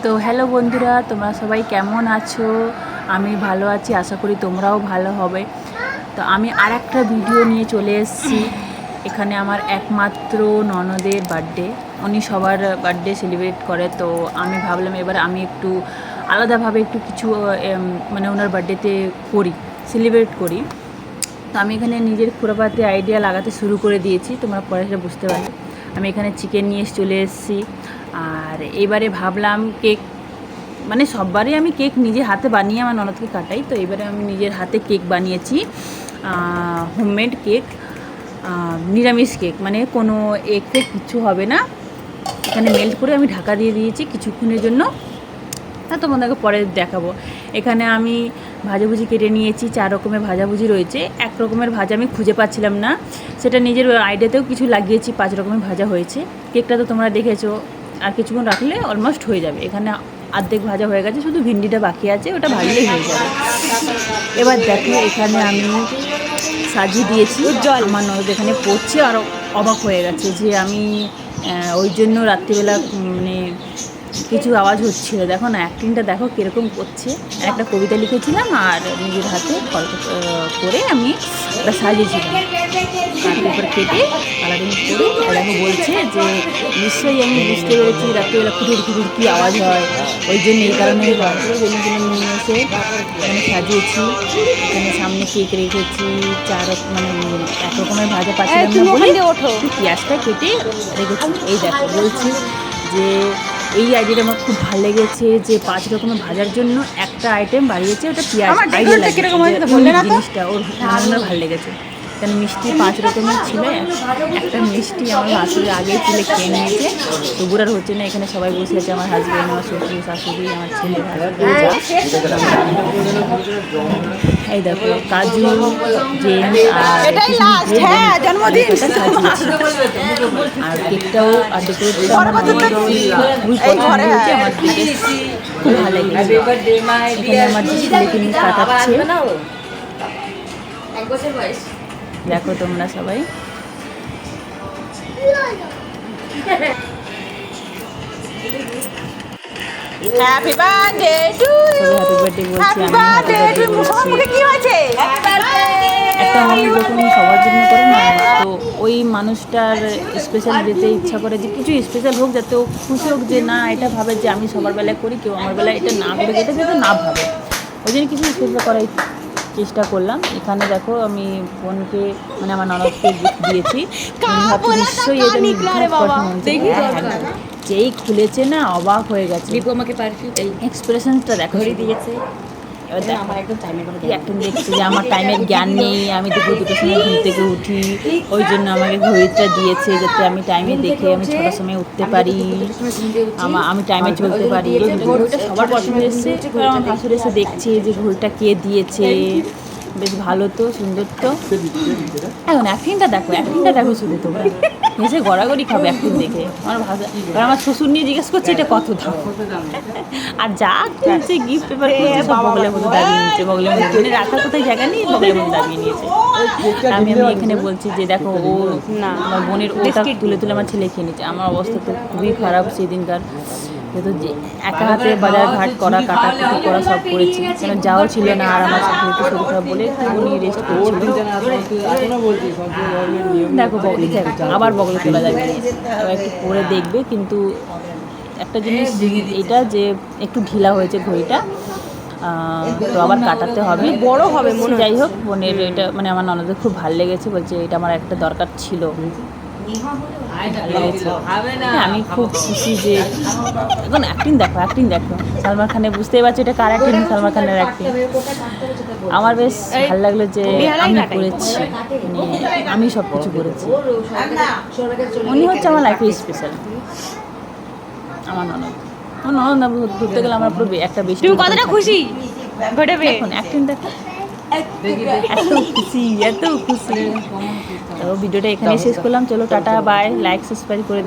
তো হ্যালো বন্ধুরা, তোমরা সবাই কেমন আছো? আমি ভালো আছি, আশা করি তোমরাও ভালো হবে। তো আমি আর একটা ভিডিও নিয়ে চলে এসেছি। এখানে আমার একমাত্র ননদের বার্থডে, উনি সবার বার্থডে সেলিব্রেট করে। তো আমি ভাবলাম এবার আমি একটু আলাদাভাবে একটু কিছু মানে ওনার বার্থডেতে করি, সেলিব্রেট করি। তো আমি এখানে নিজের খুরাপাতে আইডিয়া লাগাতে শুরু করে দিয়েছি, তোমরা পরে সেটা বুঝতে পারবে। আমি এখানে চিকেন নিয়ে চলে এসেছি। আর এবারে ভাবলাম কেক, মানে সববারই আমি কেক নিজে হাতে বানিয়ে আমার ননদকে কাটাই। তো এবারে আমি নিজের হাতে কেক বানিয়েছি, হোমমেড কেক, নিরামিষ কেক, মানে কোনো এগ ফেক কিছু হবে না। এখানে মেল্ট করে আমি ঢাকা দিয়ে দিয়েছি কিছুক্ষণের জন্য। হ্যাঁ, তোমাদেরকে পরে দেখাবো। এখানে আমি ভাজাভুজি কেটে নিয়েছি, 4 রকমের ভাজাভুজি রয়েছে। এক রকমের ভাজা আমি খুঁজে পাচ্ছিলাম না, সেটা নিজের আইডিয়াতেও কিছু লাগিয়েছি, 5 রকমের ভাজা হয়েছে। কেকটা তো তোমরা দেখেছো, আর কিছুক্ষণ রাখলে অলমোস্ট হয়ে যাবে। এখানে অর্ধেক ভাজা হয়ে গেছে, শুধু ভিন্ডিটা বাকি আছে, ওটা ভাজলেই হয়ে যাবে। এবার দেখো এখানে আমি সাজিয়ে দিয়েছি, আমার ননদ এখানে পড়ছে আর অবাক হয়ে গেছে যে আমি ওই জন্য রাত্রিবেলা মানে কিছু আওয়াজ হচ্ছিলো। দেখো না, অ্যাক্টিংটা দেখো কীরকম করছে। একটা কবিতা লিখেছিলাম আর নিজের হাতে গল্প করে আমি ওটা সাজিয়েছিলাম, পেপার কেটে কালারিং করে। দেখো বলছে যে নিশ্চয়ই আমি বুঝতে পেরেছি রাত্রিবেলা খুঁটির খুঁটির কী আওয়াজ হয়, ওই জন্য এই কারণেই হয়। বেলুনগুলো নিয়ে এসে এখানে সাজিয়েছি। এখানে সামনে কেক রেখেছি, 4 মানে 1 রকমের ভাজা পাচ্ছিলাম না বলে পেঁয়াজটা কেটে রেখেছি। এই দেখো বলছি যে এই আইডিয়াটা আমার খুব ভালো লেগেছে, যে 5 রকমের ভাজার জন্য একটা আইটেম বাড়িয়েছে, ওটা পেঁয়াজ। জিনিসটা ওর আমার ভালো লেগেছে, কারণ মিষ্টি 5 রকমের ছিল। একটা মিষ্টি আমার শাশুড়ি আগেই তুলে খেয়ে নিয়েছে, তবুর আর হচ্ছে না। এখানে সবাই বসে আছে, আমার হাজব্যান্ড, আমার শ্বশুর শাশুড়ি, আমার ছেলে। এই দেখো কাজু, জেমস আর জন্মদিন আর কেকটাও আর ডেকোরেশন আমার খুব ভালো লেগেছে। এখানে আমার ছেলেকে নিয়ে কাটাচ্ছে, দেখো তোমরা সবাই। Happy birthday to you, happy birthday বলছি আমি। কি হয়েছে? একটা মানুষ যখন সবার জন্য করে না, তো ওই মানুষটার স্পেশাল যেতে ইচ্ছা করে, যে কিছু স্পেশাল হোক, যাতে ও খুশি হোক, যে না এটা ভাবে যে আমি সবার বেলায় করি, কেউ আমার বেলায় এটা না করে, যেটা যাতে না ভাবে, ওই জন্য কিছু স্পেশাল করার চেষ্টা করলাম। এখানে দেখো আমি বোনকে, মানে আমার ননদকে গিফট দিয়েছি। নিশ্চয়ই এটা যেই খুলেছে না, অবাক হয়ে গেছে। আমাকে পারফিউম এক্সপ্রেশনটা দেখো দিয়েছে। এখন দেখছি যে আমার টাইমের জ্ঞান নেই, আমি দুপুর 2টোর সময় ঘুম থেকে উঠি, ওই জন্য আমাকে ঘড়িটা দিয়েছে, যাতে আমি টাইমে দেখে আমি 6টার সময় উঠতে পারি, আমি টাইমে চলতে পারি। ঘড়িটা সবার পছন্দ এসছে, আমার শাশুড়ি এসে দেখছে যে ঘড়িটা কে দিয়েছে। বেশ ভালো তো, সুন্দর তো। এখন অ্যাক্টিংটা দেখো শুধু, তোমরা এসে গড়াগড়ি খাবে অ্যাক্টিং দেখে। আমার ভাষা, এবার আমার শ্বশুর নিয়ে জিজ্ঞেস করছে এটা কত দাম, আর যা কিনছে গিফট পেপার সব বগলের মধ্যে দাবিয়ে নিয়েছে, বগলের মধ্যে রাখার কোথায় জায়গা নেই, বগলের মধ্যে দাবিয়ে নিয়েছে। আমি এখানে বলছি যে দেখো ও না, আমার বোনের ওটা তুলে তুলে আমার ছেলে খেয়ে নিচ্ছে। আমার অবস্থা তো খুবই খারাপ সেদিনকার, যেহেতু যে একা হাতে বাজার ঘাট করা, কাটাকুটি করা সব করেছি, কেন যাওয়া ছিল না। আর আমার সাথে একটু শরীর খারাপ বলে উনি রেস্ট করছিল। দেখো আবার বগলে তোলা যাবে, একটু পরে দেখবে। কিন্তু একটা জিনিস এটা যে একটু ঢিলা হয়েছে ঘড়িটা, তো আবার কাটাতে হবে, বড় হবে মনে। যাই হোক, বোনের এটা মানে আমার ননদের খুব ভালো লেগেছে, বলছে এটা আমার একটা দরকার ছিল, আমি খুব খুশি। যে এখন অ্যাক্টিং দেখো সালমান খানের, বুঝতেই পারছো এটা কার অ্যাক্টিং, সালমান খানের অ্যাক্টিং। আমার বেশ ভালো লাগলো যে আমি করেছি, মানে আমি সব কিছু করেছি। উনি হচ্ছে আমার লাইফে স্পেশাল, আমার ননদ। ঘুরতে গেলে আমার পুরো একটা বেশি। তুমি কতটা খুশি এখন অ্যাক্টিং দেখো, এত খুশি। তো ভিডিওটা এখানে শেষ করলাম। চলো টাটা, বাই, লাইক সাবস্ক্রাইব করে দিই।